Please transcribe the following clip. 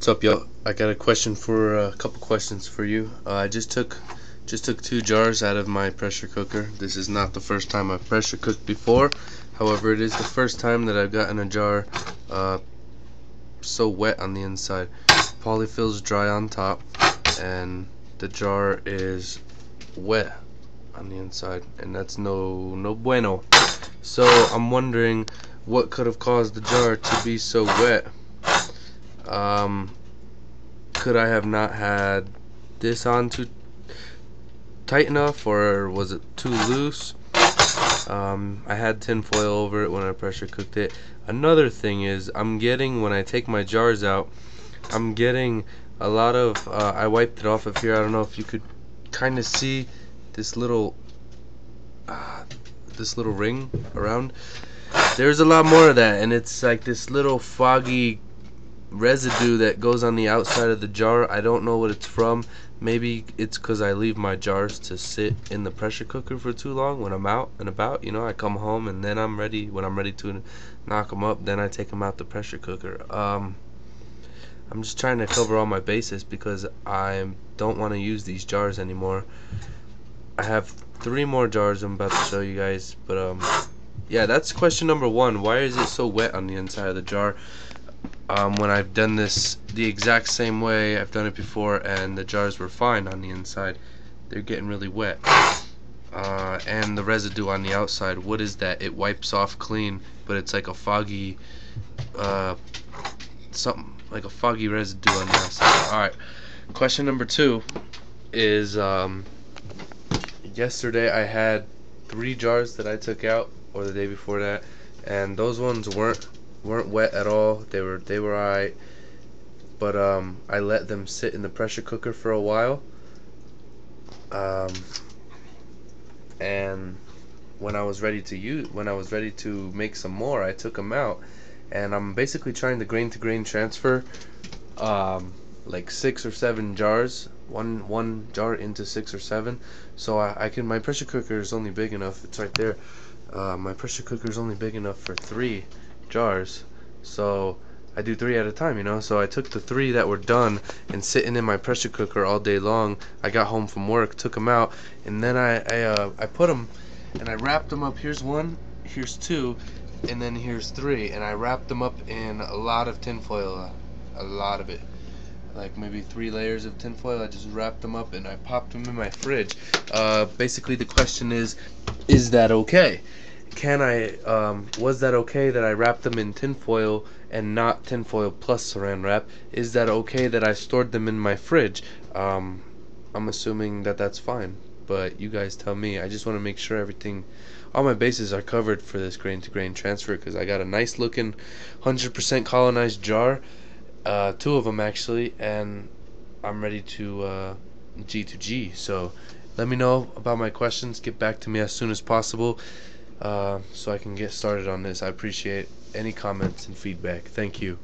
What's up, y'all? I got a question for a couple questions for you. I just took 2 jars out of my pressure cooker. This is not the first time I've pressure cooked before. However, it is the first time that I've gotten a jar so wet on the inside. Polyfill's dry on top, and the jar is wet on the inside, and that's no bueno. So I'm wondering what could have caused the jar to be so wet. Could I have not had this on too tight enough, or was it too loose? I had tin foil over it when I pressure cooked it. Another thing is, when I take my jars out, I'm getting a lot of, I wiped it off of here. I don't know if you could kind of see this little ring around. There's a lot more of that, and it's like this little foggy residue that goes on the outside of the jar. I don't know what it's from. Maybe it's because I leave my jars to sit in the pressure cooker for too long when I'm out and about. You know, I come home and then when I'm ready to knock them up, then I take them out the pressure cooker. I'm just trying to cover all my bases because I don't want to use these jars anymore. I have 3 more jars I'm about to show you guys, but yeah, that's question number 1. Why is it so wet on the inside of the jar? When I've done this the exact same way I've done it before, and the jars were fine on the inside, they're getting really wet. And the residue on the outside, what is that? It wipes off clean, but it's like a foggy something like a foggy residue on the outside. Alright, question number 2 is yesterday I had 3 jars that I took out, or the day before that, and those ones weren't wet at all. They were alright, but I let them sit in the pressure cooker for a while, and when I was ready to make some more, I took them out, and I'm basically trying to grain to grain transfer like 6 or 7 jars, one jar into 6 or 7, so my pressure cooker is only big enough, it's right there. My pressure cooker is only big enough for 3 jars, so I do 3 at a time, you know. So I took the 3 that were done and sitting in my pressure cooker all day long. I got home from work, took them out, and then I put them and I wrapped them up. Here's 1, here's 2, and then here's 3, and I wrapped them up in a lot of tin foil, a lot of it, like maybe 3 layers of tin foil. I just wrapped them up and I popped them in my fridge. Basically the question is that okay? Was that okay that I wrapped them in tin foil and not tin foil plus saran wrap? Is that okay that I stored them in my fridge? I'm assuming that that's fine, but you guys tell me. I just want to make sure all my bases are covered for this grain to grain transfer, because I got a nice looking 100% colonized jar, 2 of them actually, and I'm ready to G to G. So let me know about my questions. Get back to me as soon as possible, so I can get started on this. I appreciate any comments and feedback. Thank you.